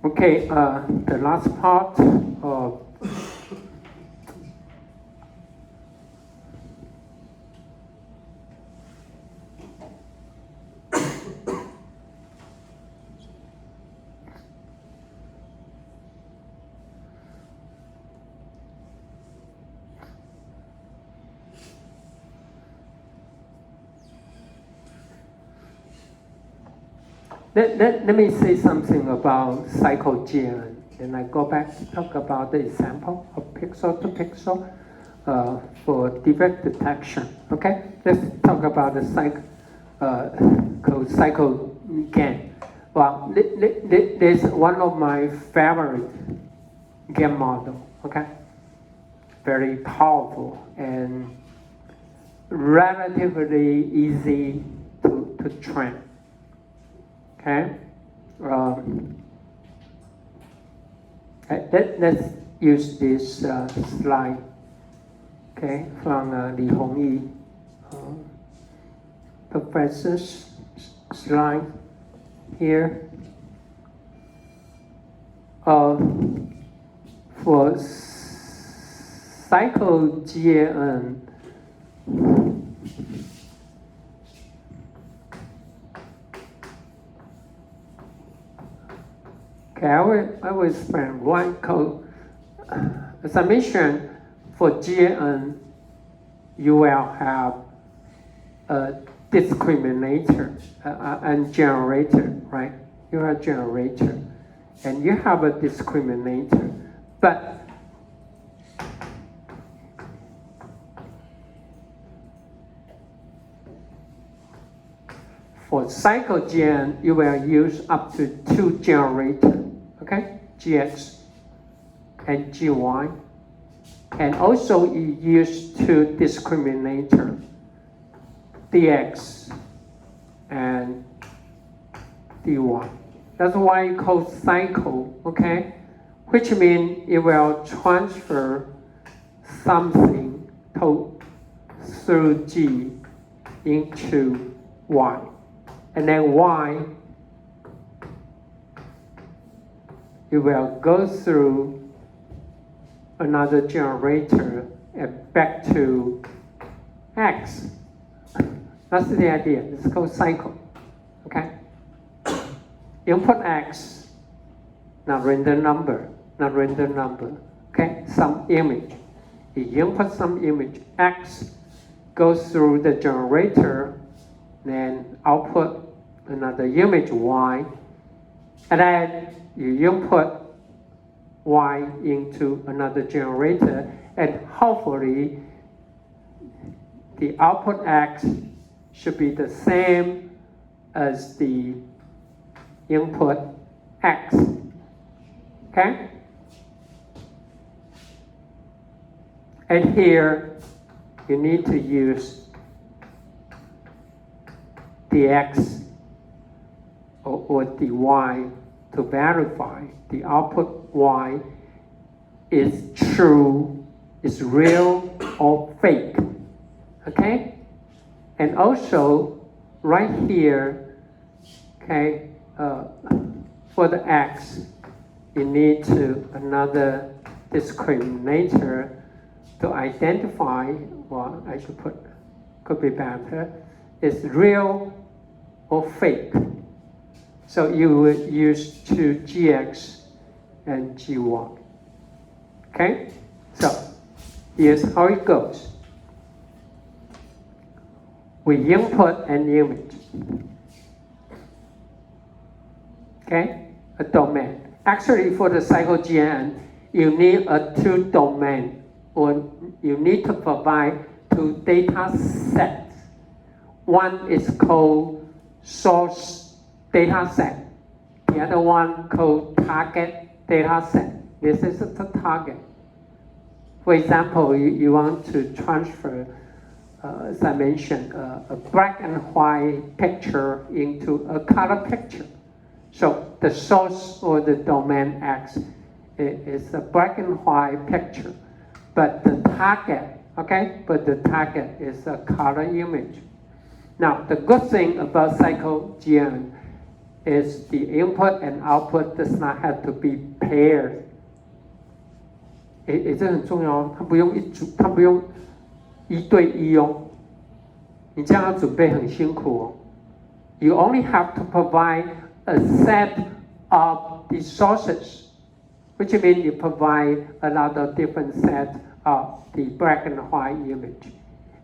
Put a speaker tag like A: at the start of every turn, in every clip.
A: Okay, the last part of let me say something about cycle GN, and I go back to talk about the example of pixel to pixel for defect detection. Okay, let's talk about the cycle GAN. Well, this is one of my favorite GAN model. Okay, very powerful and relatively easy to train. Okay, let's use this slide. Okay, from Li Hongyi professor's slide here. For cycle GAN. Okay, I will explain one code. As I mentioned, for GAN, you will have a discriminator and generator, right? You have a generator, and you have a discriminator. But for cycle GAN, you will use up to 2 generators. Okay, GX and GY, and also you use 2 discriminator, DX and DY. That's why it's called cycle, okay? Which means it will transfer something through G into Y, and then Y it will go through another generator and back to X. That's the idea. It's called cycle. Okay? Input X, not render number. Okay? Some image. You input some image. X goes through the generator, then output another image Y, and then you input Y into another generator, and hopefully the output X should be the same as the input X. Okay? And here you need to use the X or the Y to verify the output Y is true, is real or fake. Okay? And also right here, okay, for the X, you need to another discriminator to identify, well, I should put, could be better, is real or fake. So you would use 2 GX and GY. Okay? So here's how it goes. We input an image. Okay? A domain. Actually, for the cycle GN, you need a 2 domain, or you need to provide 2 data sets. One is called source data set. The other one called target data set. This is the target. For example, you want to transfer, as I mentioned, a black and white picture into a color picture. So the source or the domain X is a black and white picture, but the target, okay, but the target is a color image. Now, the good thing about cycle GN, is the input and output does not have to be paired. 这很重要哦，它不用一对一哦，你这样要准备很辛苦哦。You only have to provide a set of the sources, which means you provide a lot of different sets of the black and white image.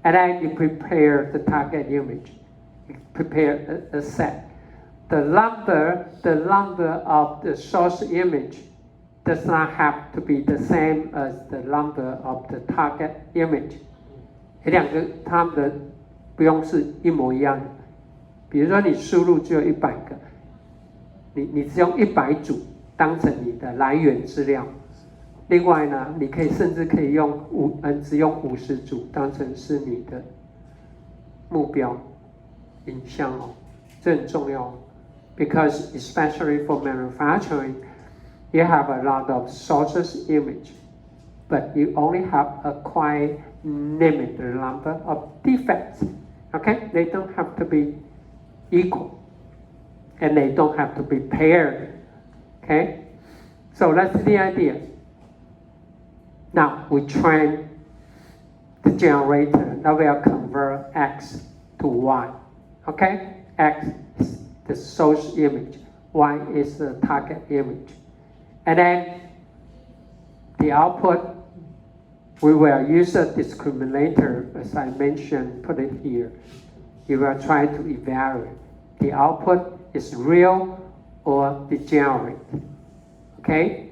A: And then you prepare the target image. You prepare a set. The number of the source image does not have to be the same as the number of the target image. 这两个它们的不用是一模一样的。比如说你输入只有100个，你只用100组当成你的来源资料。另外呢，你甚至可以只用50组当成是你的目标影像哦，这很重要。Because especially for manufacturing, you have a lot of sources image, but you only have a quite limited number of defects. Okay, they don't have to be equal, and they don't have to be paired. Okay, so that's the idea. Now we train the generator that will convert X to Y. Okay, X is the source image, Y is the target image. And then the output, we will use a discriminator, as I mentioned, put it here. You will try to evaluate the output is real or degenerate. Okay?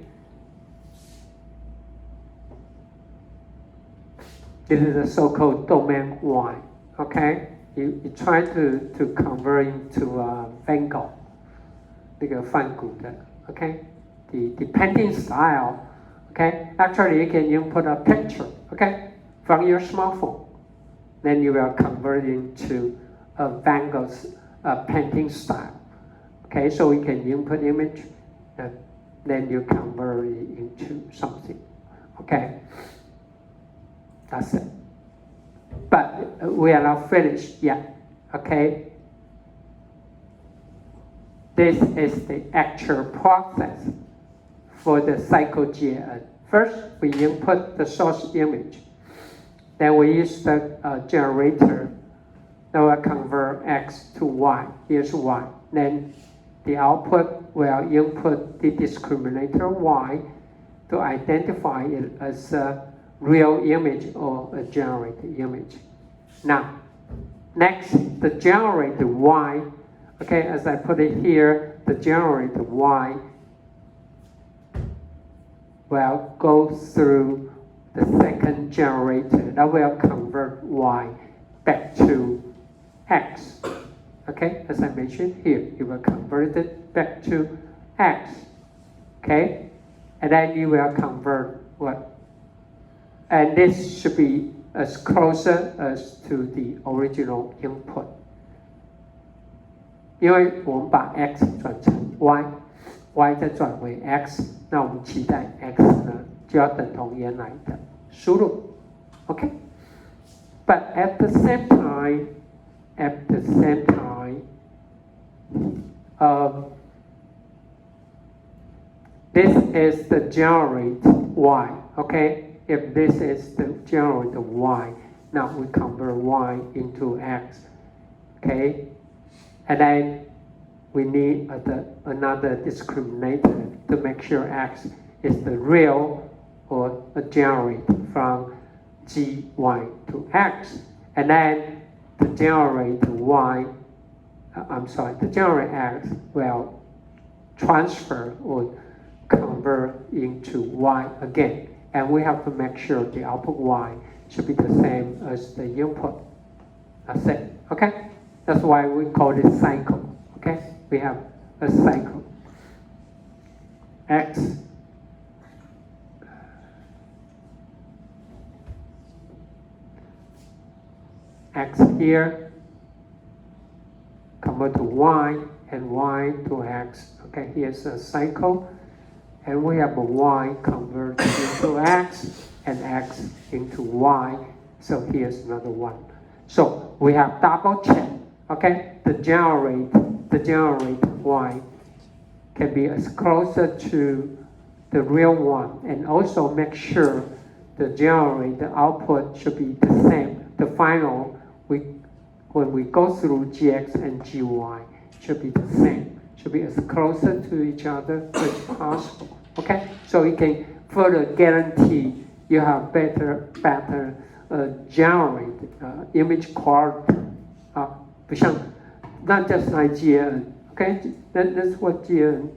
A: This is the so-called domain Y. Okay? You try to convert into Van Gogh, 那个梵谷的 okay? The painting style, okay? Actually, you can input a picture, okay, from your smartphone. Then you will convert into a Van Gogh's painting style. Okay, so you can input image, and then you convert it into something. Okay, that's it. But we are not finished yet. Okay. This is the actual process for the cycle GN. First, we input the source image. Then we use the generator that will convert X to Y. Here's Y. Then the output will input the discriminator Y to identify it as a real image or a generated image. Now, next, the generated Y, okay, as I put it here, the generated Y will go through the second generator that will convert Y back to X. Okay, as I mentioned here, you will convert it back to X. Okay, and then you will convert what? And this should be as closer as to the original input. 因为我们把 x 转成 y 再转为 x， 那我们期待 x 呢就要等同原来的输入 ，OK？ But at the same time, this is the generate y, okay? If this is the generate y, now we convert y into x, okay? And then we need another discriminator to make sure x is the real or a generate from gy to x. And then the generate the generate x will transfer or convert into y again. And we have to make sure the output y should be the same as the input. That's it, okay? That's why we call it cycle, okay? We have a cycle. X here, convert to y, and y to x. Okay, here's a cycle. And we have a y convert into x, and x into y. So here's another one. So we have double check. Okay, the generate y can be as closer to the real one, and also make sure the generated output should be the same. The final, when we go through gx and gy, should be the same, should be as closer to each other as possible. Okay, so we can further guarantee you have better generate image quality. 不像 not just like GN. Okay, that's what GN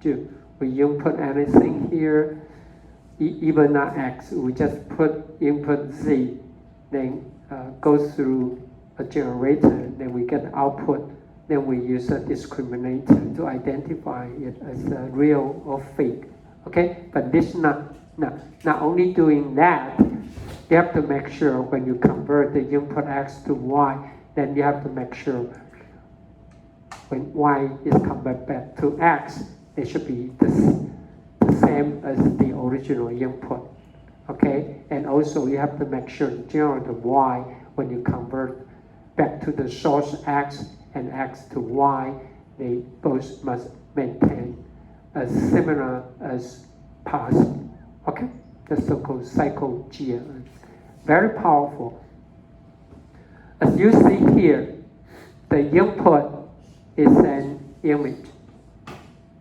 A: do. We input anything here, even not X, we just put input Z, then go through a generator, then we get the output, then we use a discriminator to identify it as real or fake. Okay, but this not only doing that, you have to make sure when you convert the input X to Y, then you have to make sure when Y is converted back to X, it should be the same as the original input. Okay, and also you have to make sure the generated Y, when you convert back to the source X and X to Y, they both must maintain as similar as possible. Okay, the so-called cycle GN. Very powerful. As you see here, the input is an image.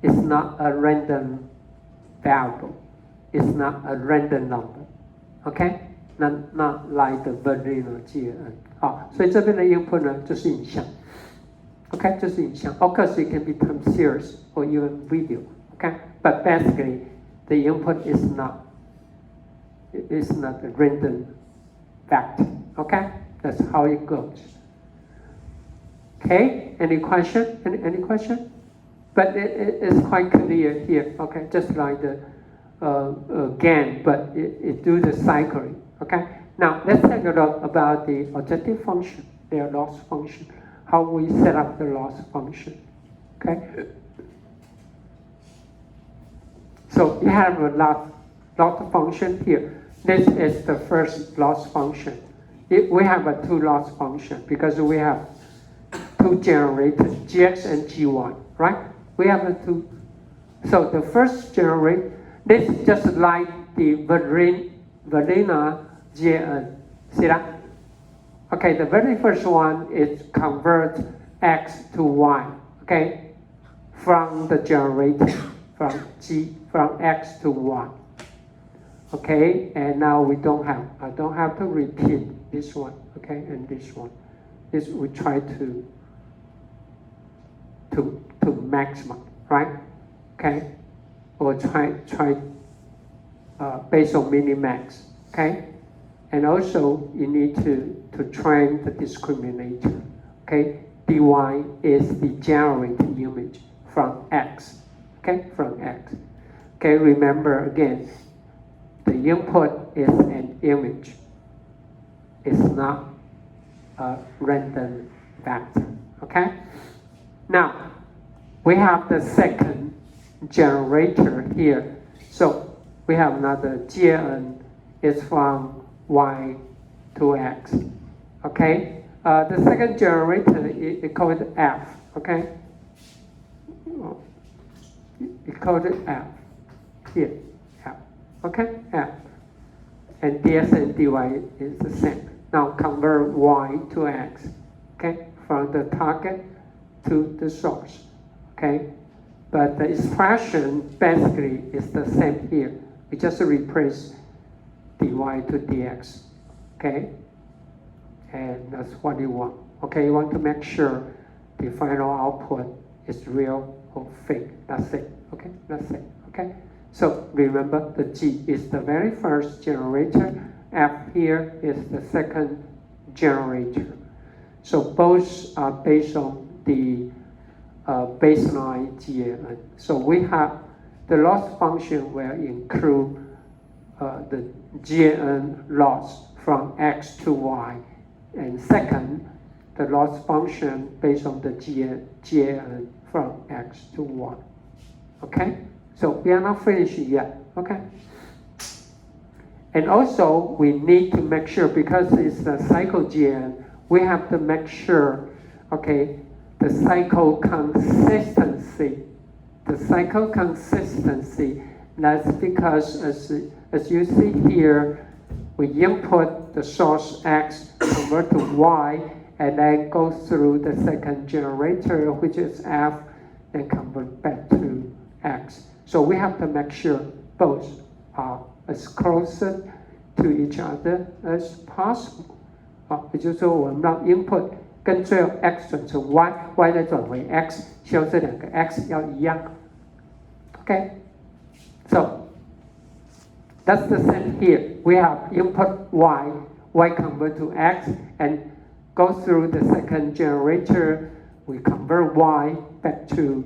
A: It's not a random variable. It's not a random number. Okay? Not like the vanilla GN. 好，所以这边的 input 呢，就是影像。Okay, 就是影像。Of course, it can become series or even video. Okay, but basically, the input is not a random factor. Okay, that's how it goes. Okay, any question? Any question? But it's quite clear here. Okay, just like the GAN, but it do the cycling. Okay, now let's take a look about the objective function, their loss function, how we set up the loss function. Okay, so you have a lot of function here. This is the first loss function. We have a two loss function because we have two generators, gx and gy, right? We have a two. So the first generator, this is just like the vanilla GN. See that? Okay, the very first one is convert X to Y. Okay, from the generator, from X to Y. Okay, and now I don't have to repeat this one. Okay, and this one. This we try to maximize, right? Okay, or try based on minimax. Okay, and also you need to train the discriminator. Okay, dy is the generated image from X. Okay, from X. Okay, remember again, the input is an image. It's not a random vector. Okay. Now we have the second generator here. So we have another GN is from Y to X. Okay. The second generator is called F. Okay. It's called F. Here, F. Okay, F. And ds and dy is the same. Now convert Y to X. Okay, from the target to the source. Okay, but the expression basically is the same here. We just replace dy to dx. Okay, and that's what you want. Okay, you want to make sure the final output is real or fake. That's it. Okay, that's it. Okay, so remember the G is the very first generator. F here is the second generator. So both are based on the baseline GN. So we have the loss function will include the GN loss from X to Y, and second, the loss function based on the GN from X to Y. Okay, so we are not finished yet. Okay, and also we need to make sure, because it's the cycle GN, we have to make sure, okay, the cycle consistency. The cycle consistency, that's because as you see here, we input the source X, convert to Y, and then go through the second generator, which is F, and convert back to X. So we have to make sure both are as close to each other as possible. 也就是说，我们让 input 跟最后 x 转成 y，y 再转回 x， 希望这两个 x 要一样。Okay, so that's the same here. We have input y, y convert to x, and go through the second generator. We convert y back to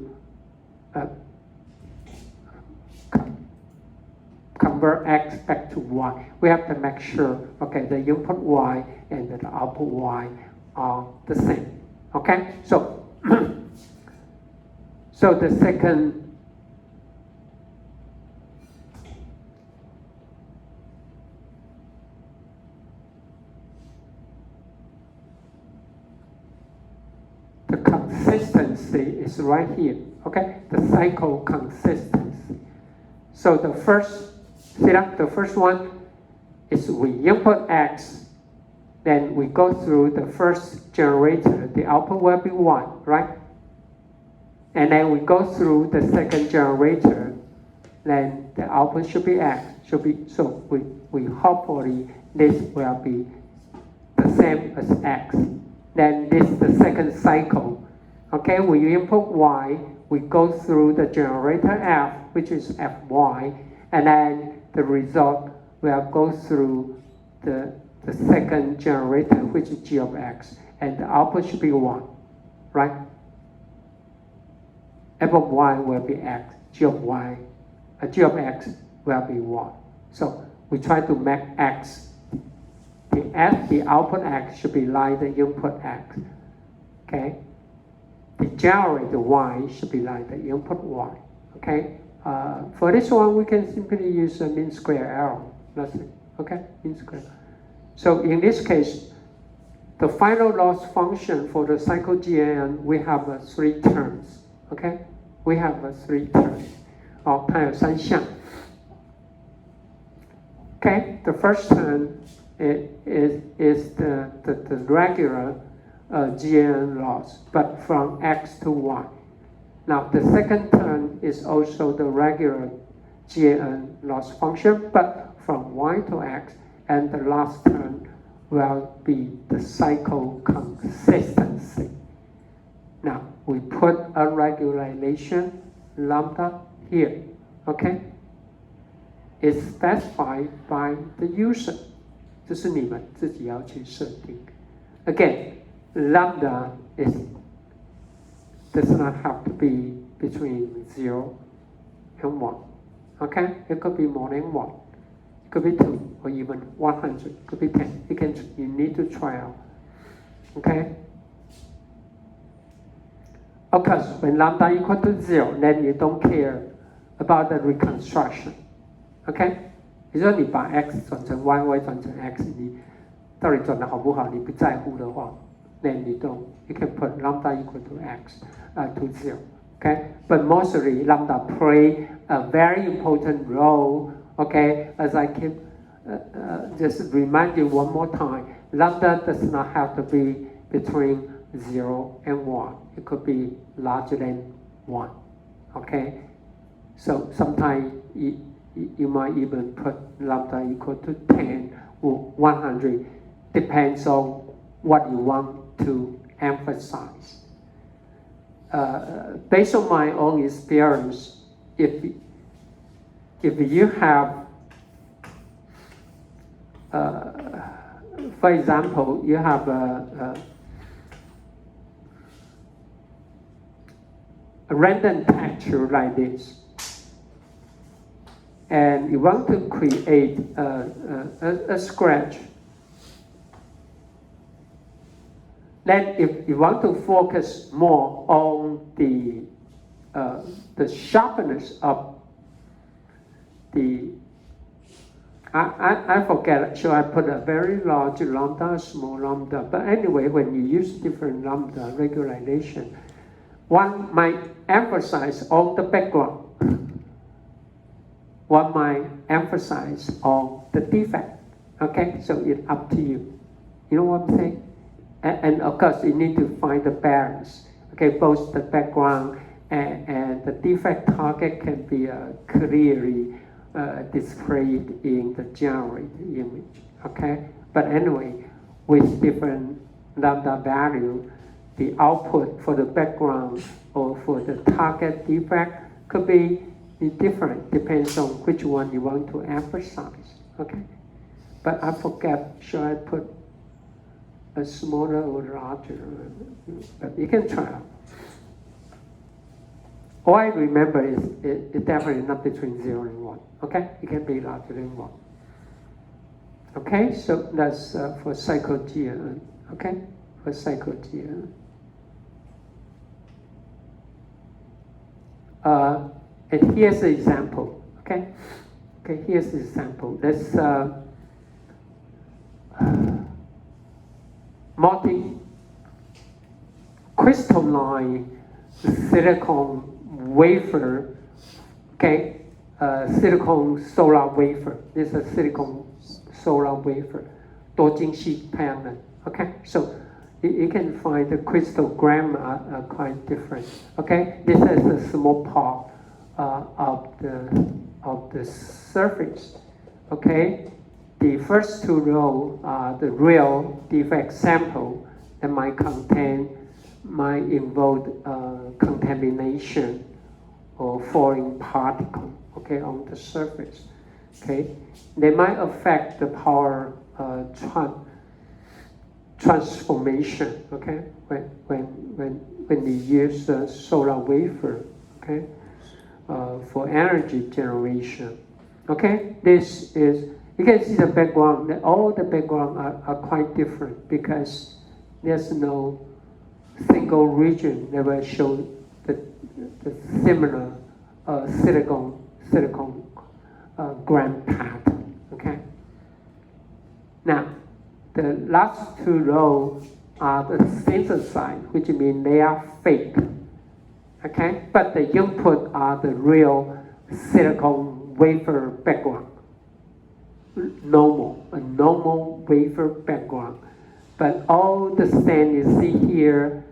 A: convert x back to y. We have to make sure, okay, the input y and the output y are the same. Okay, so so the second the consistency is right here. Okay, the cycle consistency. So the first, see that the first one is we input x, then we go through the first generator, the output will be 1, right? And then we go through the second generator, then the output should be x, so we hopefully this will be the same as x. Then this is the second cycle. Okay, we input y, we go through the generator f, which is fy, and then the result will go through the second generator, which is g of x, and the output should be 1, right? F of y will be x, g of x will be 1. So we try to make x, the output x should be like the input x, okay? The generator y should be like the input y, okay? For this one, we can simply use a mean square error, nothing, okay? Mean square. So in this case, the final loss function for the cycle GN, we have 3 terms, okay? We have 3 terms. 它有3项. Okay, the first term is the regular GN loss, but from x to y. Now the second term is also the regular GN loss function, but from y to x, and the last term will be the cycle consistency. Now we put a regularization lambda here, okay? It's specified by the user. 这是你们自己要去设定. Again, lambda does not have to be between 0 and 1. Okay? It could be more than 1. It could be 2 or even 100. It could be 10. You need to try out. Okay? Of course, when lambda equal to 0, then you don't care about the reconstruction. Okay? 你说你把 x 转成 y 转成 x， 你到底转的好不好？你不在乎的话， then you can put lambda equal to x to 0. Okay? But mostly lambda play a very important role. Okay? As I keep just remind you one more time, lambda does not have to be between 0 and 1. It could be larger than 1. Okay? So sometimes you might even put lambda equal to 10 or 100. Depends on what you want to emphasize. Based on my own experience, if you have, for example, you have a random texture like this, and you want to create a scratch, then if you want to focus more on the sharpness of the I forget, should I put a very large lambda, a small lambda? But anyway, when you use different lambda regularization, one might emphasize on the background. One might emphasize on the defect. Okay, so it's up to you. You know what I'm saying? And of course, you need to find the balance. Okay, both the background and the defect target can be clearly displayed in the generated image. Okay, but anyway, with different lambda value, the output for the background or for the target defect could be different, depends on which one you want to emphasize. Okay, but I forget, should I put a smaller or larger? But you can try out. All I remember is it's definitely not between 0 and 1. Okay, it can be larger than 1. Okay, so that's for cycle G. Okay, for cycle G. And here's the example. Okay, here's the example. Let's multi-crystalline silicon wafer. Okay, silicon solar wafer. This is a silicon solar wafer, 多晶系 panel. Okay, so you can find the crystalgram are quite different. Okay, this is a small part of the surface. Okay, the first two rows are the real defect sample that might involve contamination or foreign particle. Okay, on the surface. Okay, they might affect the power transformation. Okay, when you use the solar wafer. Okay, for energy generation. Okay, this is, you can see the background. All the background are quite different because there's no single region that will show the similar silicon gram pattern. Okay. Now, the last two rows are the synthesized, which means they are fake. Okay, but the input are the real silicon wafer background. A normal wafer background. But all the sand you see here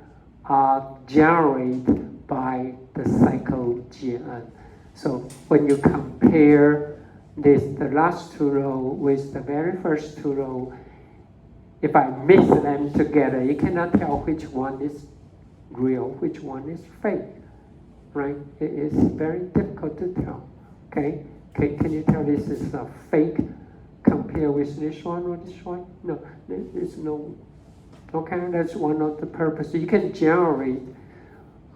A: are generated by the cycle GN. So when you compare the last two rows with the very first two rows, if I mix them together, you cannot tell which one is real, which one is fake, right? It is very difficult to tell. Okay, can you tell this is a fake compared with this one or this one? No, there's no. Okay, that's one of the purposes. You can generate.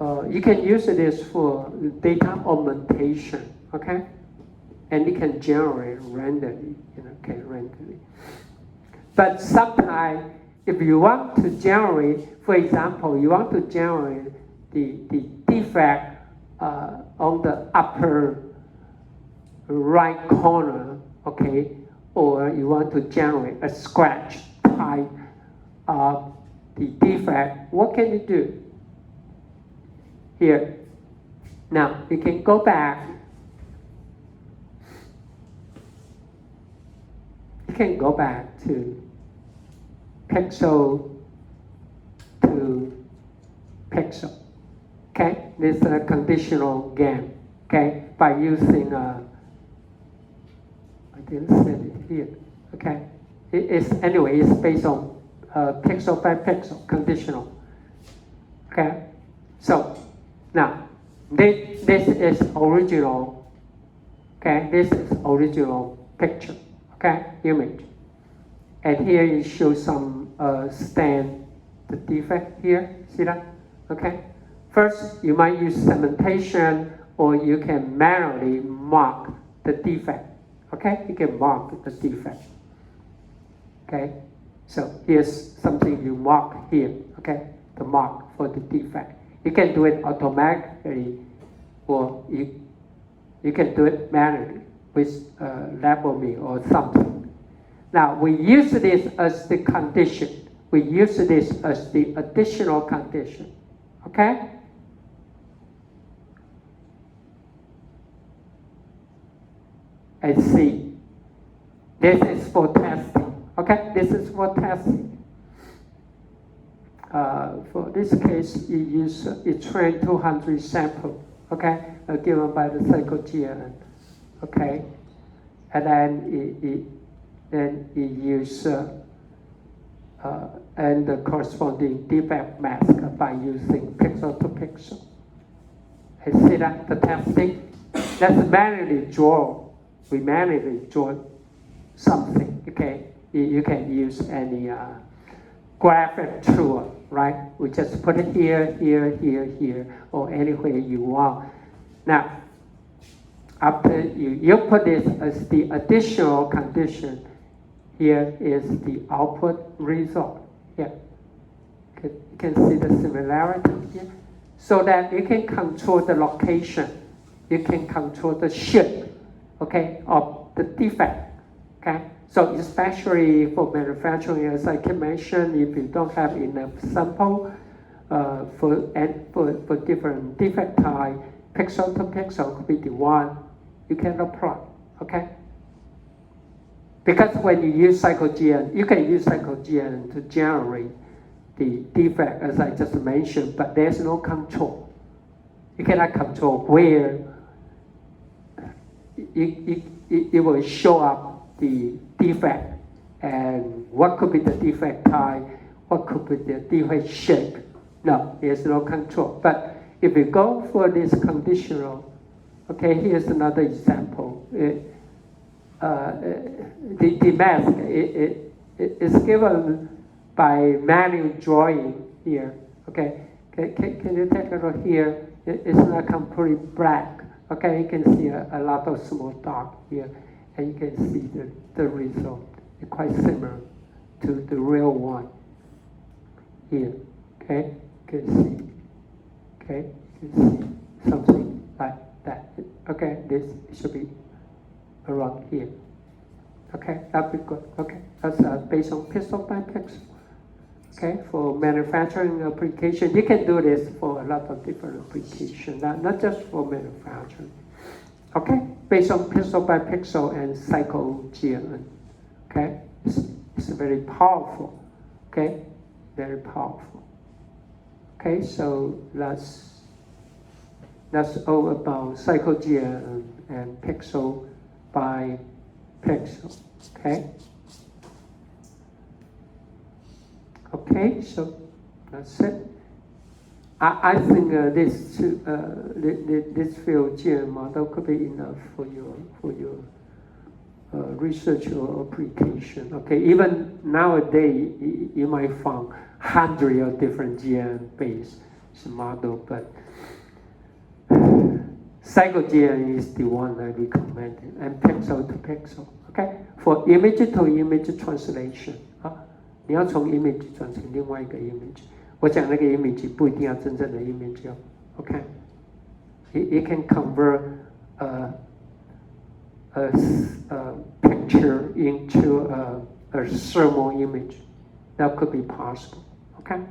A: You can use this for data augmentation. Okay, and you can generate randomly. Randomly. But sometimes, if you want to generate, for example, you want to generate the defect on the upper right corner, okay, or you want to generate a scratch type of the defect, what can you do? Here, now you can go back. You can go back to pixel to pixel. Okay, this is a conditional game. Okay, by using I didn't set it here. Okay, it's based on pixel by pixel, conditional. Okay, so now this is original. Okay, this is original picture. Okay, image. And here you show some the defect here. See that? Okay. First, you might use segmentation, or you can manually mark the defect. Okay, you can mark the defect. Okay, so here's something you mark here. Okay, the mark for the defect. You can do it automatically, or you can do it manually. with labomine or something. Now we use this as the condition. We use this as the additional condition. Okay? And see, this is for testing. Okay? This is for testing. For this case, you train 200 samples, okay, given by the psychoGN, okay, and then you use and the corresponding defect mask by using pixel to pixel. And see that the testing, that's manually draw. We manually draw something. Okay, you can use any graphic tool, right? We just put it here, here, here, here, or anywhere you want. Now, after you put this as the additional condition, here is the output result. Here, you can see the similarity here. So that you can control the location, you can control the shape, okay, of the defect, okay? So especially for manufacturing, as I can mention, if you don't have enough sample for different defect type, pixel to pixel could be the one you can apply, okay? Because when you use psychoGN, you can use psychoGN to generate the defect, as I just mentioned, but there's no control. You cannot control where it will show up the defect and what could be the defect type, what could be the defect shape. No, there's no control. But if we go for this conditional, okay, here's another example. The mask is given by manual drawing here. Okay, can you take a look here? It's not completely black. Okay, you can see a lot of small dot here, and you can see the result. It's quite similar to the real one here. Okay, you can see. Okay, you can see something like that. Okay, this should be around here. Okay, that'd be good. Okay, that's based on pixel by pixel. Okay, for manufacturing application, you can do this for a lot of different applications, not just for manufacturing. Okay, based on pixel by pixel and psychoGN. Okay, it's very powerful. Okay, very powerful. Okay, so that's all about psychoGN and pixel by pixel. Okay. Okay, so that's it. I think this field GN model could be enough for your research or application. Okay, even nowadays you might find hundreds of different GN-based model, but psychoGN is the one I recommended, and pixel to pixel. Okay, for image to image translation. 你要从 image 转成另外一个 image， 我讲那个 image 不一定要真正的 image 哦 ，OK？ It can convert a picture into a thermal image. That could be possible, okay?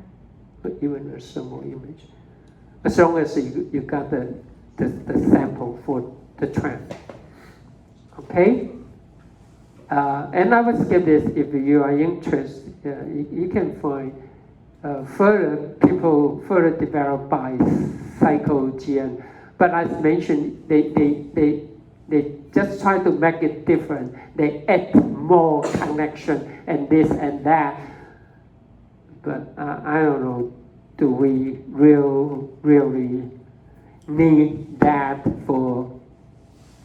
A: But even a thermal image, as long as you got the sample for the trend, okay? And I would skip this if you are interested. You can find further developed by psychoGN. But as mentioned, they just try to make it different. They add more connection and this and that. But I don't know, do we really need that for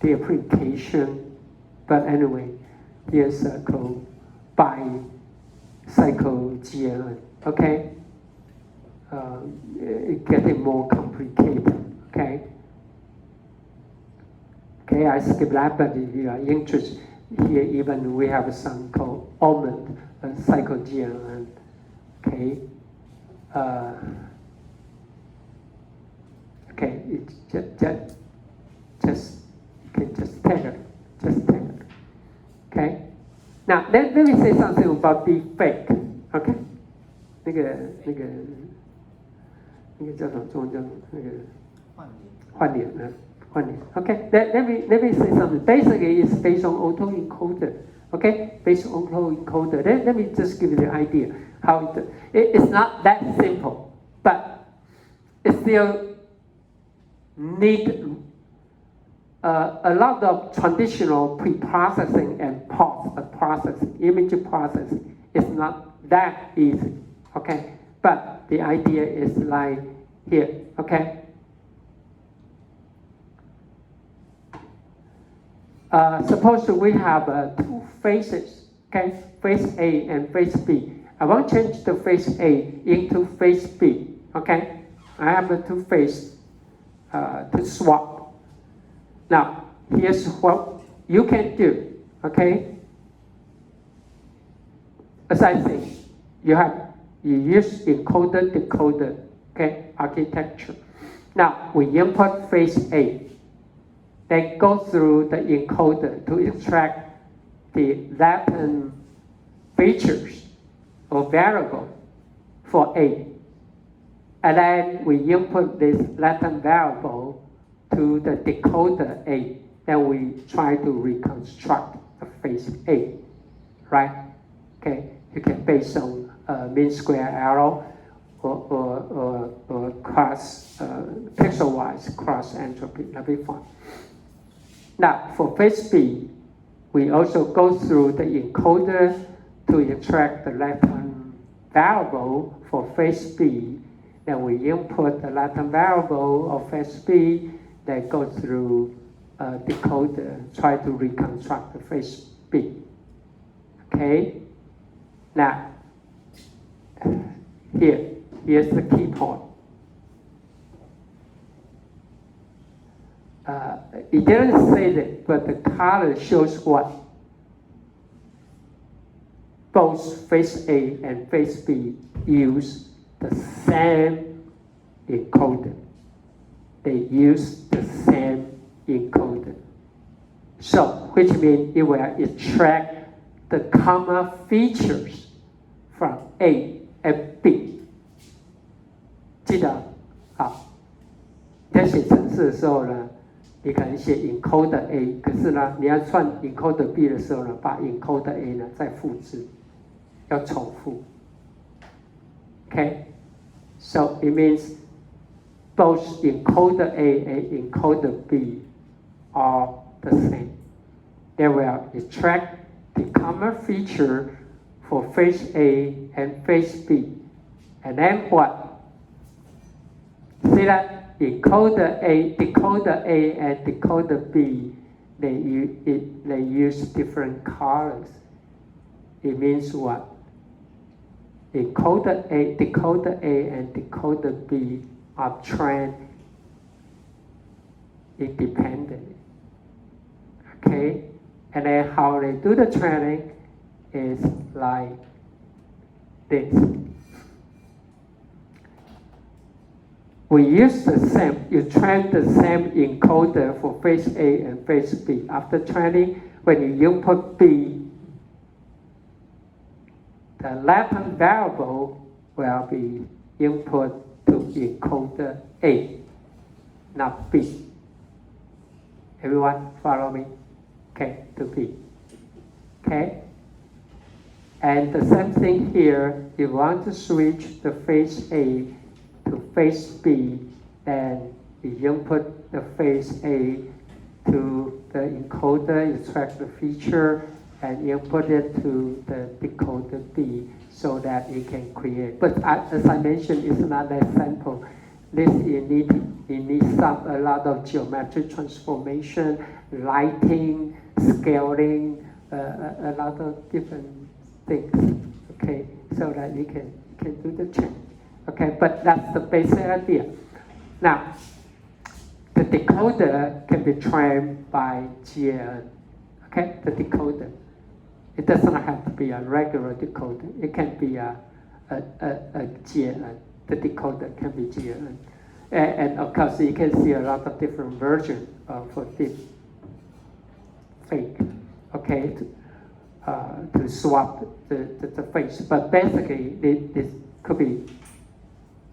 A: the application? But anyway, here's a code by psychoGN, okay? It getting more complicated, okay? Okay, I skip that, but if you are interested, here even we have some called almond psychoGN, okay? Okay, it's just you can just take it, just let me say something about deepfake. OK， 那个叫什么中文叫那个换脸啊，换脸。OK， let me say something. Basically, it's based on autoencoder. OK, based on autoencoder. Let me just give you the idea how it's not that simple, but it still need a lot of traditional pre-processing and post-processing, image processing. It's not that easy, okay? But the idea is like here, okay? Suppose we have two faces, okay? Face A and face B. I want to change the face A into face B, okay? I have the two faces to swap. Now, here's what you can do, okay? As I say, you use encoder, decoder, okay, architecture. Now, we input face A. Then go through the encoder to extract the latent features or variable for A. And then we input this latent variable to the decoder A. Then we try to reconstruct the face A, right? Okay, you can base on mean square error or cross pixel-wise cross entropy. That'll be fine. Now, for face B, we also go through the encoder to extract the latent variable for face B. Then we input the latent variable of face B, then go through decoder, try to reconstruct the face B. Okay? Now, here's the key point. It didn't say that, but the color shows what? Both face A and face B use the same encoder. They use the same encoder. So, which means it will extract the common features from A and B. 记得好，在写程式的时候呢，你可能写 encoder A， 可是呢，你要算 encoder B 的时候呢，把 encoder A 呢再复制，要重复。Okay, so it means both encoder A and encoder B are the same. They will extract the common feature for face A and face B, and then what? See that encoder A, decoder A, and decoder B, they use different colors. It means what? Decoder A, and decoder B are trained independently. Okay, and then how they do the training is like this. We use the same, you train the same encoder for face A and face B. After training, when you input B, the latent variable will be input to encoder A, not B. Everyone follow me? Okay, to B. Okay? And the same thing here, if you want to switch the face A to face B, then you input the face A to the encoder, extract the feature, and input it to the decoder B so that it can create. But as I mentioned, it's not that simple. This you need a lot of geometric transformation, lighting, scaling, a lot of different things. Okay, so that you can do the change. Okay, but that's the basic idea. Now, the decoder can be trained by GNN. Okay, the decoder. It does not have to be a regular decoder. It can be a GNN. The decoder can be GNN. And of course, you can see a lot of different versions for this fake. Okay, to swap the face. But basically, this could be.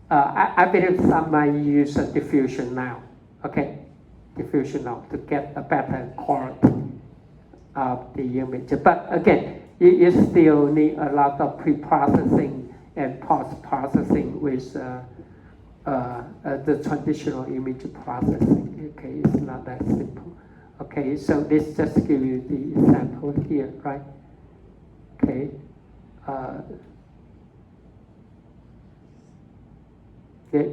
A: I believe some might use a diffusion now. Okay, diffusion now to get a better quality of the image. But again, you still need a lot of pre-processing and post-processing with the traditional image processing. Okay, it's not that simple. Okay, so this just give you the example here, right? Okay. This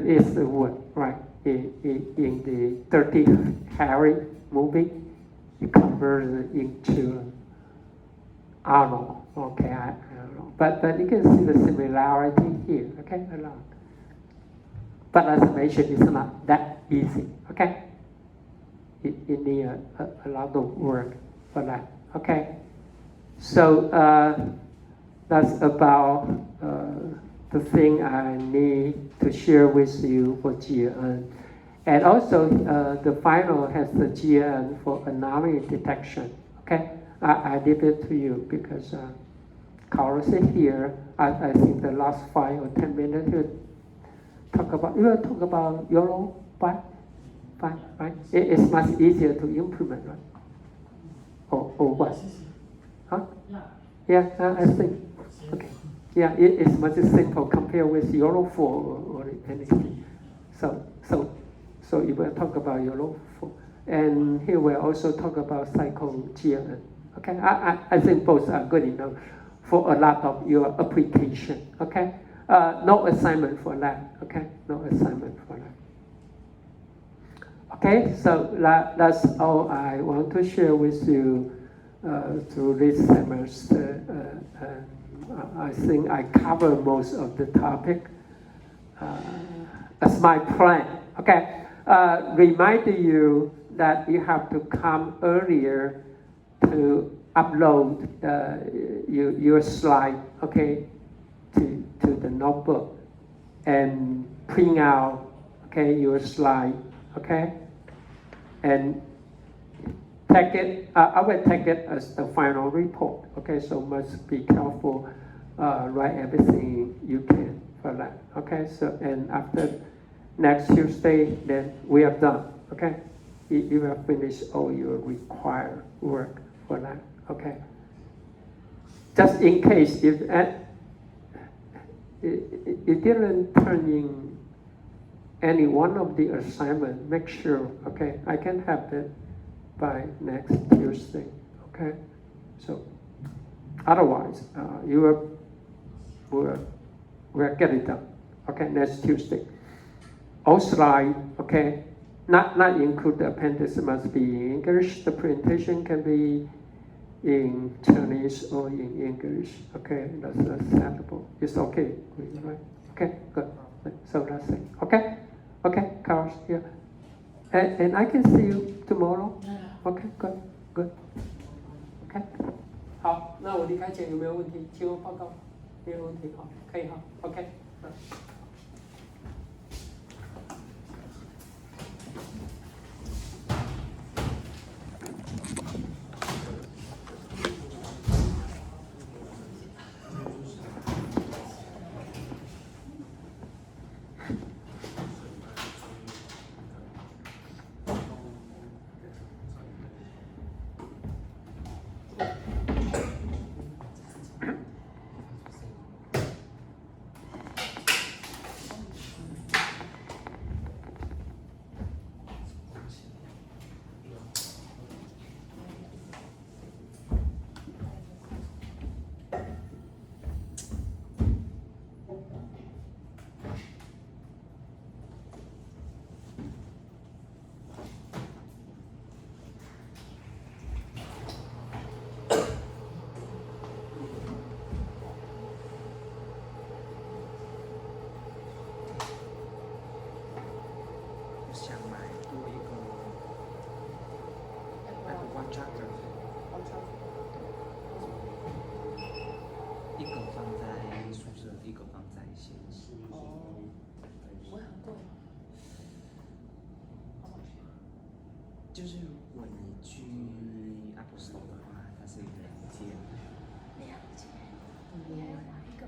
A: is the word, right? In the Dirty Harry movie, you convert it into Arnold. Okay, I don't know. But you can see the similarity here, okay, a lot. But as I mentioned, it's not that easy, okay? It needs a lot of work for that, okay? So that's about the thing I need to share with you for GN. And also, the final has the GN for anomaly detection, okay? I leave it to you because Carlos is here. I think the last 5 or 10 minutes you will talk about YOLO 5, right? It's much easier to implement, right? Or what? Huh? Yeah, I think. Okay. Yeah, it's much simple compared with YOLO 4 or anything. So you will talk about YOLO 4. And here we'll also talk about cycle GNN. Okay, I think both are good enough for a lot of your application. Okay, no assignment for that. Okay, no assignment for that. Okay, so that's all I want to share with you through this semester. I think I cover most of the topic as my plan. Okay, remind you that you have to come earlier to upload your slide, okay, to the notebook and print out, okay, your slide, okay, and take it. I will take it as the final report, okay. So must be careful, write everything you can for that, okay. So and after next Tuesday, then we are done, okay. You have finished all your required work for that, okay. Just in case if it didn't turn in any one of the assignment, make sure, okay, I can have it by next Tuesday, okay. So otherwise, we'll get it done, okay, next Tuesday. All slide, okay. Not include the appendix, must be in English. The presentation can be in Chinese or in English. Okay, that's acceptable. It's okay, right? Okay, good. So that's it. Okay, okay, Carlos here. And I can see you tomorrow. Okay, good. Okay. 好，那我离开前有没有问题？请问报告，没有问题，好，可以哈。OK。
B: 就是如果你去 Apple Store 的话，它是2件。
C: 你还要买一个？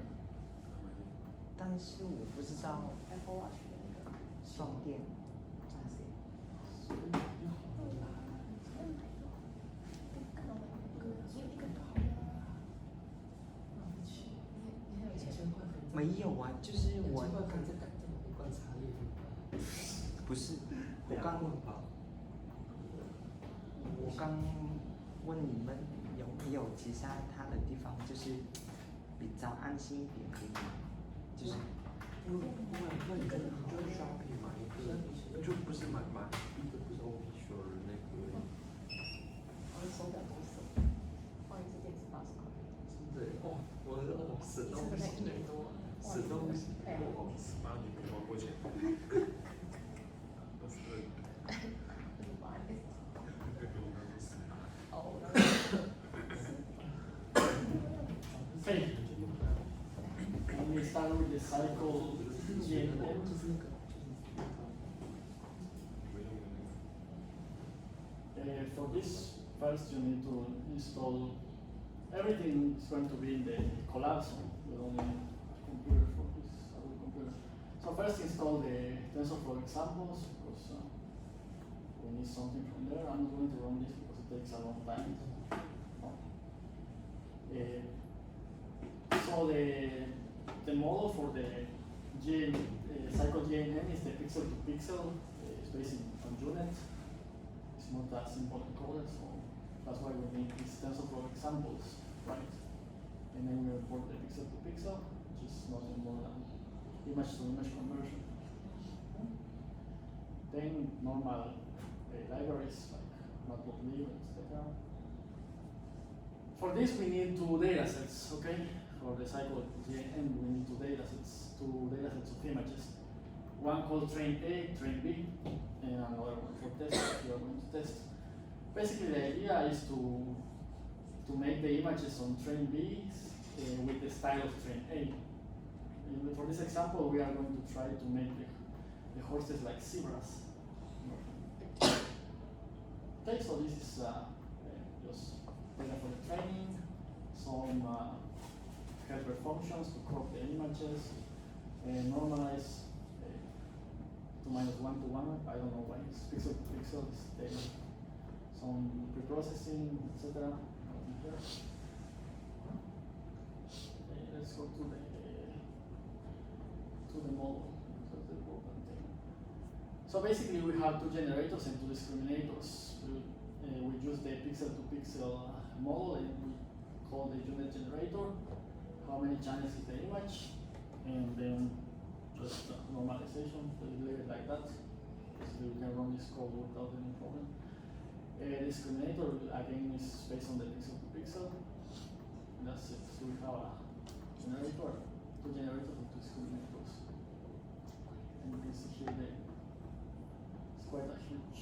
B: 但是我不知道
C: Apple Watch 的那个
B: 双电那些。没有啊，就是我不是，我刚问你们有没有其他的地方，就是比较安心一点可以吗？就是
D: 那你就是shopping买一个，就不是买一个不是 official 的那个。
C: 我手表多省，换一只电池80块。
D: 对哦，省到不行嘞，省到不行，我妈你没花过钱。
E: And we start with the cycle GNN. For this, first you need to install everything is going to be in the collapse. We don't need a computer for this, our computer. So first install the TensorFlow examples because we need something from there. I'm not going to run this because it takes a long time. So the model for the cycle GNN is the pixel to pixel. It's based on UNet. It's not that simple encoder, so that's why we need these TensorFlow examples, right? And then we report the pixel to pixel, which is nothing more than image to image conversion. Then normal libraries like matplotlib, etc. For this we need 2 datasets, okay? For the cycle GNN we need 2 datasets of images. One called train A, train B, and another one for test if you are going to test. Basically the idea is to make the images on train B with the style of train A. And for this example we are going to try to make the horses like zebras. Okay, so this is just data for the training, some helper functions to crop the images, and normalize to -1 to 1. I don't know why it's pixel to pixel. It's some preprocessing, etc. Let's go to the model. That's the important thing. So basically, we have 2 generators and 2 discriminators. We use the pixel to pixel model, and we call the UNet generator. How many channels is the image, and then just normalization. So you leave it like that. So you can run this code without any problem. Discriminator again is based on the pixel to pixel. And that's it. So we have a generator, 2 generators and 2 discriminators. And you can see here it's quite a huge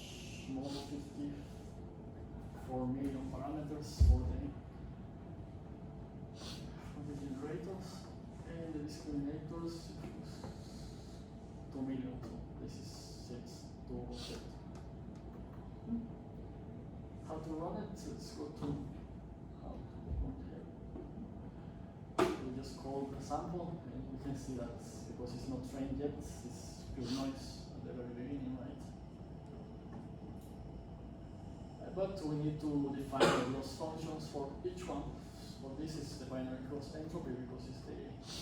E: model, 54 million parameters for the generators, and the discriminators 2 million. So this is 6 to 8. How to run it? Let's go to how to run here. We just call the sample, and we can see that because it's not trained yet, it's pure noise at the very beginning, right? But we need to define the loss functions for each one. For this is the binary cross entropy because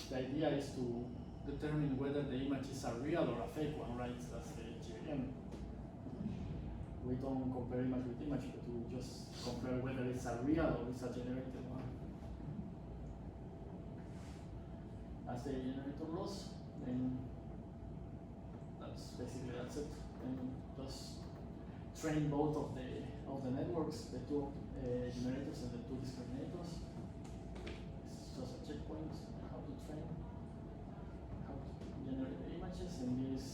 E: the idea is to determine whether the image is a real or a fake one, right? That's the GAN. We don't compare image with image, but we just compare whether it's a real or it's a generated one. As the generator loss, then that's it. And just train both of the networks, the 2 generators and the 2 discriminators. It's just a checkpoint how to train, how to generate the images, and this.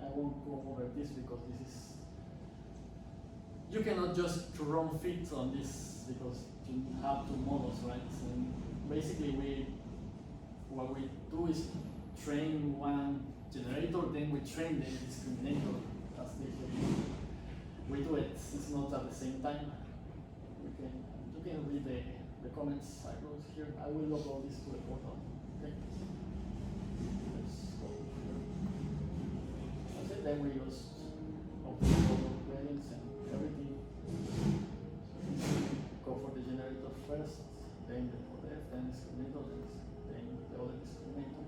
E: I won't go over this because this is. You cannot just run fit on this because you have 2 models, right? And basically, what we do is train one generator, then we train the discriminator. That's the we do it, it's not at the same time. You can read the comments I wrote here. I will upload this to the portal. Okay. Let's go here. That's it. Then we just open all the variants and everything. Go for the generator first, then for the F, then discriminator, then the other discriminator.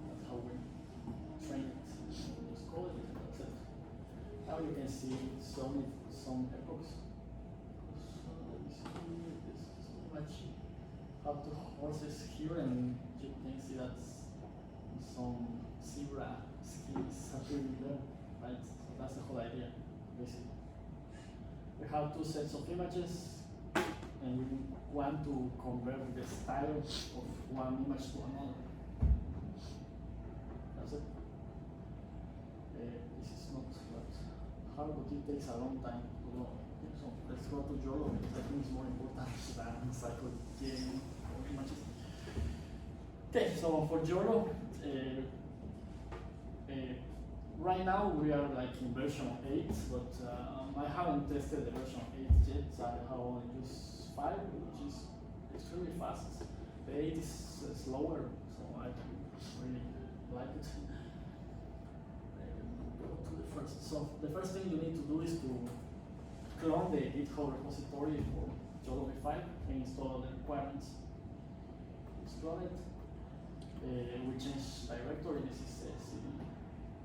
E: That's how we train it. Just call it, and that's it. Now you can see some epochs. This is much up to horses here, and you can see that some zebra skins appearing there, right? So that's the whole idea, basically. We have two sets of images, and we want to convert the style of one image to another. That's it. This is not that hard, but it takes a long time to go. So let's go to YOLO, because I think it's more important than cycle-gen images. Okay, so for YOLO, right now we are like in version 8, but I haven't tested the version 8 yet. I have only used 5, which is extremely fast. The 8 is slower, so I really like it. Go to the first. So the first thing you need to do is to clone the GitHub repository for YOLO v5 and install the requirements. Let's clone it. We change directory. This is CD.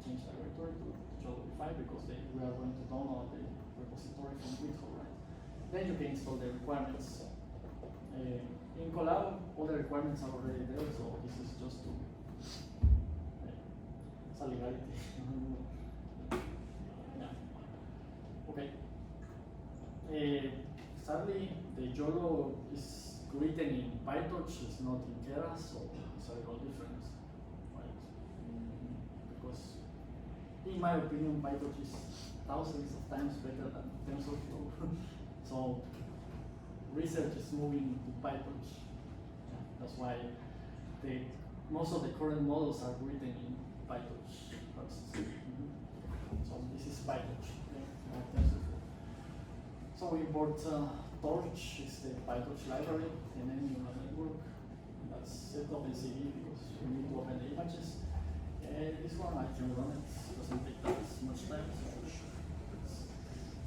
E: Change directory to YOLO v5 because we are going to download the repository from GitHub, right? Then you can install the requirements. In Collab, all the requirements are already there, so this is just to it's a legality. Yeah. Okay. Sadly, the YOLO is written in PyTorch, it's not in Keras, so it's a little different, right? Because, in my opinion, PyTorch is thousands of times better than TensorFlow. So, research is moving to PyTorch. Yeah, that's why most of the current models are written in PyTorch first. So, this is PyTorch, okay? Not TensorFlow. So we import Torch, is the PyTorch library, and then you run network. That's set up in CD because we need to open the images. And this one I can run it, doesn't take that much time.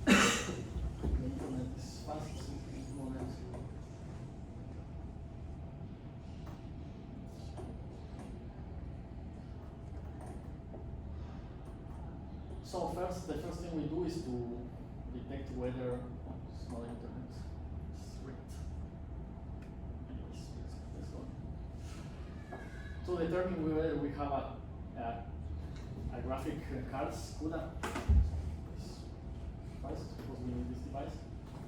E: So the internet is fast, so you can run it. So the first thing we do is to detect whether it's not internet. It's rigged. Anyways, let's go. To determine whether we have a graphic card CUDA. Device, because we need this device.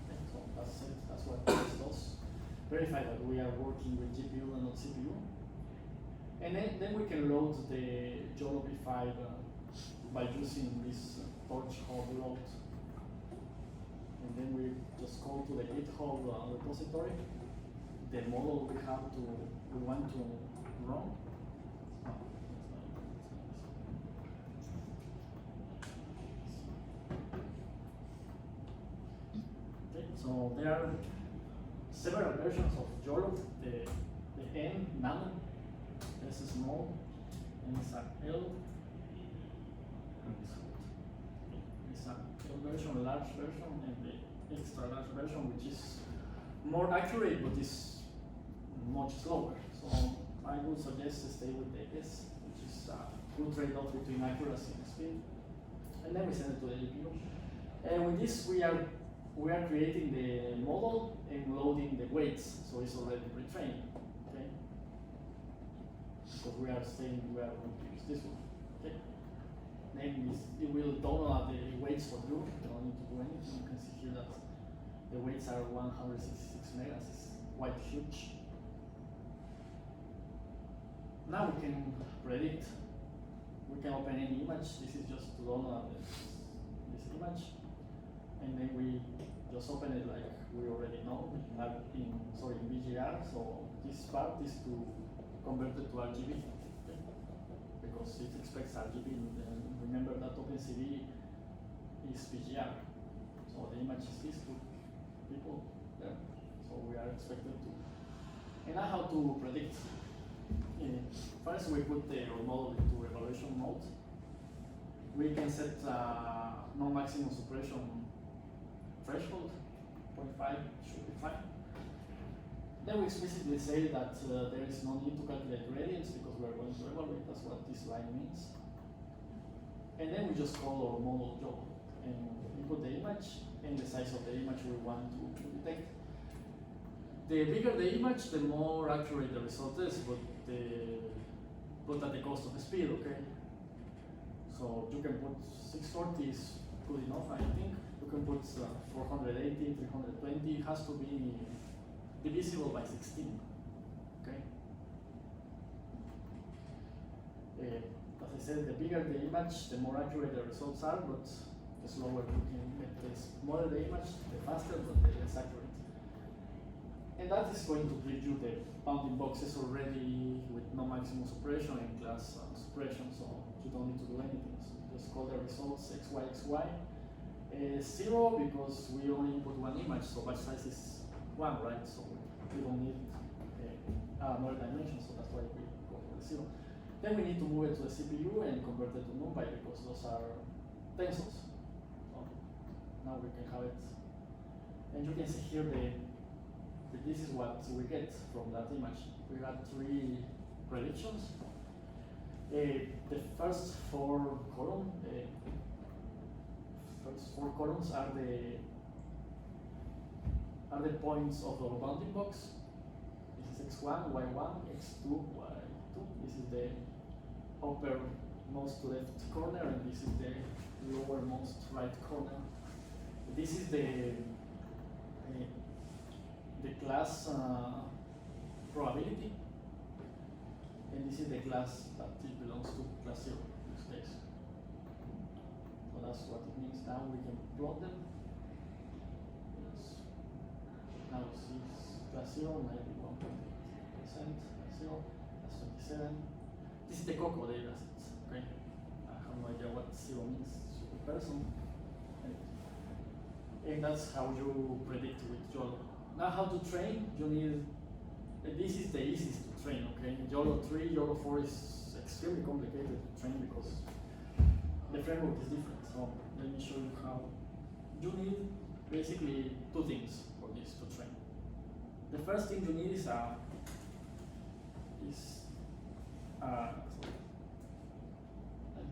E: Okay, so that's it. That's what this does. Verify that we are working with GPU and not CPU. And then we can load the YOLO v5 by using this Torch hub load. And then we just go to the GitHub repository, the model we want to run. Okay, so there are several versions of YOLO. The N nano, S is small, and it's a L. It's a L version, a large version, and the extra large version, which is more accurate but is much slower. So I would suggest to stay with the S, which is a good trade-off between accuracy and speed. And then we send it to the GPU. And with this, we are creating the model and loading the weights, so it's already pre-trained. Okay, because we are going to use this one. Okay. Then it will download the weights for you. You don't need to do anything. You can see here that the weights are 166 megas. It's quite huge. Now we can predict. We can open any image. This is just to download this image, and then we just open it like we already know in VGR. So this part is to convert it to RGB. Okay? Because it expects RGB. And remember that OpenCV is VGR. So the image is these two people there. So we are expected to. And now how to predict. First we put our model into evaluation mode. We can set non-maximum suppression threshold, 0.5 should be fine. Then we explicitly say that there is no need to calculate gradients because we are going to evaluate, that's what this line means. And then we just call our model job and input the image and the size of the image we want to detect. The bigger the image, the more accurate the result is, but at the cost of the speed, okay? So you can put 640 is good enough, I think. You can put 480, 320, it has to be divisible by 16, okay? As I said, the bigger the image, the more accurate the results are, but the slower you can get. The smaller the image, the faster, but the less accurate. And that is going to give you the bounding boxes already with no maximum suppression and class suppression, so you don't need to do anything. So just call the results xy, xy. 0 because we only input one image, so batch size is 1, right? So we don't need more dimensions, so that's why we go for the 0. Then we need to move it to the CPU and convert it to NumPy because those are tensors. So now we can have it. And you can see here this is what we get from that image. We had 3 predictions. The first 4 columns are the points of our bounding box. This is x1, y1, x2, y2. This is the uppermost left corner, and this is the lowermost right corner. This is the class probability, and this is the class that it belongs to, class 0 in this case. So that's what it means. Now we can plot them. Yes. Now we see class 0, 91.8%, class 0, class 27. This is the COCO data set, okay? I have no idea what 0 means, super person. And that's how you predict with YOLO. Now how to train, you need, this is the easiest to train, okay? YOLO 3, YOLO 4 is extremely complicated to train because the framework is different. So let me show you how. You need basically 2 things for this to train. The first thing you need is a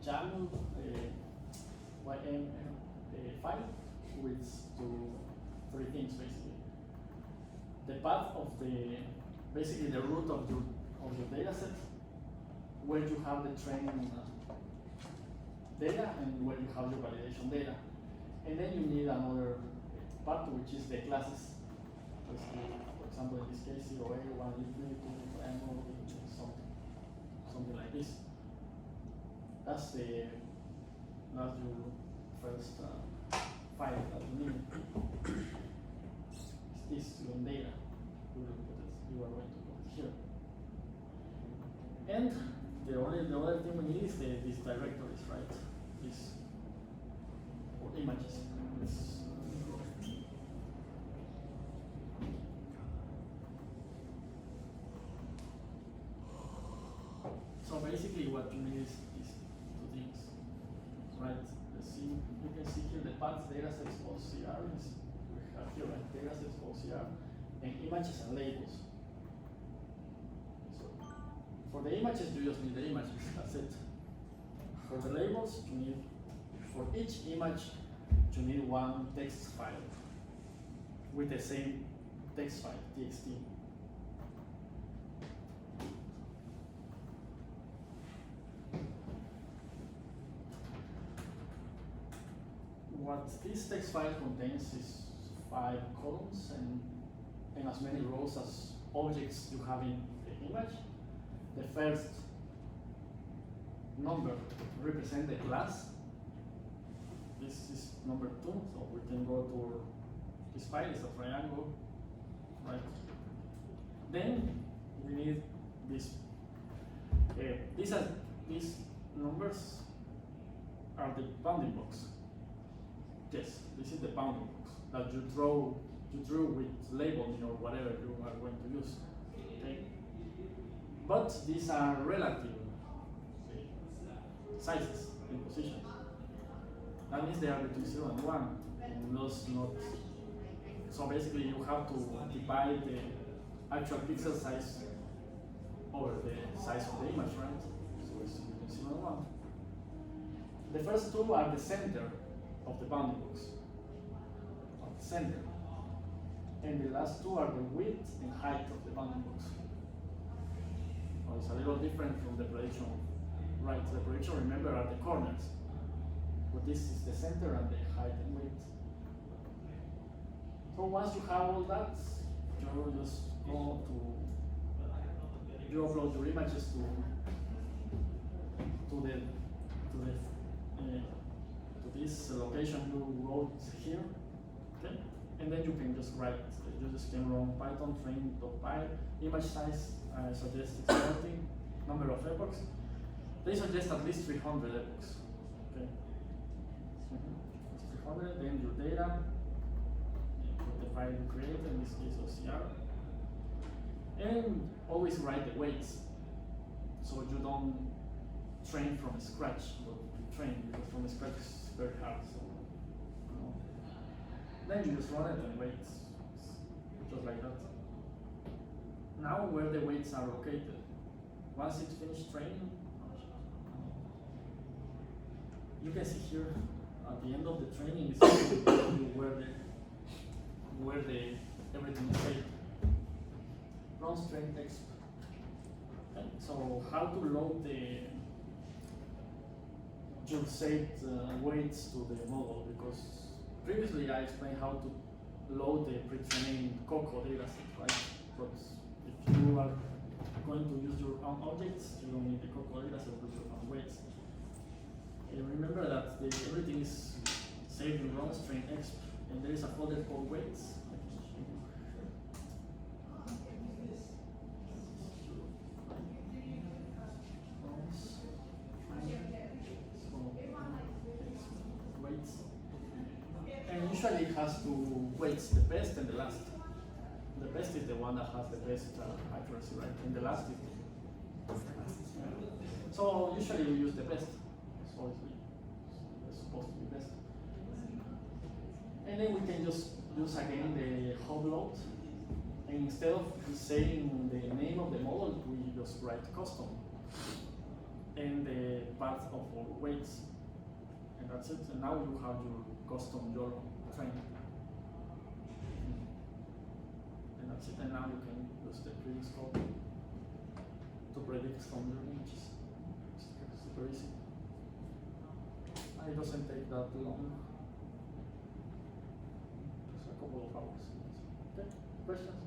E: YAML YAML file with 3 things basically. The path of basically the root of your data set, where you have the training data and where you have your validation data. And then you need another part which is the classes. For example, in this case, 0A, 1, 3, 2, annual, something like this. That's your first file that you need. It's this your data. You are going to put it here. And the other thing we need is these directories, right? These or images. So basically what you need is these 2 things, right? You can see here the path datasets OCR is we have here, right? Datasets OCR and images and labels. So for the images you just need the images, that's it. For the labels you need, for each image you need 1 text file with the same text file, txt. What this text file contains is 5 columns and as many rows as objects you have in the image. The first number represents the class. This is number 2, so we can go to this file, it's a triangle, right? Then we need this. These numbers are the bounding box. Yes, this is the bounding box that you drew with labeling or whatever you are going to use. Okay? But these are relative sizes and positions. That means they are between 0 and 1, and those not. So basically, you have to divide the actual pixel size over the size of the image, right? So it's between 0 and 1. The first two are the center of the bounding box, of the center. And the last two are the width and height of the bounding box. Well, it's a little different from the projection, right? The projection, remember, are the corners. But this is the center and the height and width. So once you have all that, you just go to, you upload your images to this location you wrote here, okay? And then you can just write, you just can run Python train.py, image size, I suggest it's 40, number of epochs. They suggest at least 300 epochs, okay? 300, then your data, put the file you create, in this case OCR, and always write the weights, so you don't train from scratch, but you train, because from scratch is very hard, so, then you just run it and weights, just like that. Now where the weights are located, once it's finished training, you can see here at the end of the training is where everything is saved. Run strength exp. Okay. So how to load your saved weights to the model, because previously I explained how to load the pre-trained COCO dataset, right? But if you are going to use your own objects, you don't need the COCO dataset with your own weights. And remember that everything is saved in run string exp, and there is a folder called weights. Weights. And usually it has two weights, the best and the last. The best is the one that has the best accuracy, right? And the last is the so usually we use the best. So it's supposed to be best. And then we can just use again the hub load. And instead of saying the name of the model, we just write custom and the path of our weights. And that's it. And now you have your custom your train. And that's it. And now you can use the previous code to predict from your images. It's super easy. And it doesn't take that long. Just a couple of hours. Okay, questions?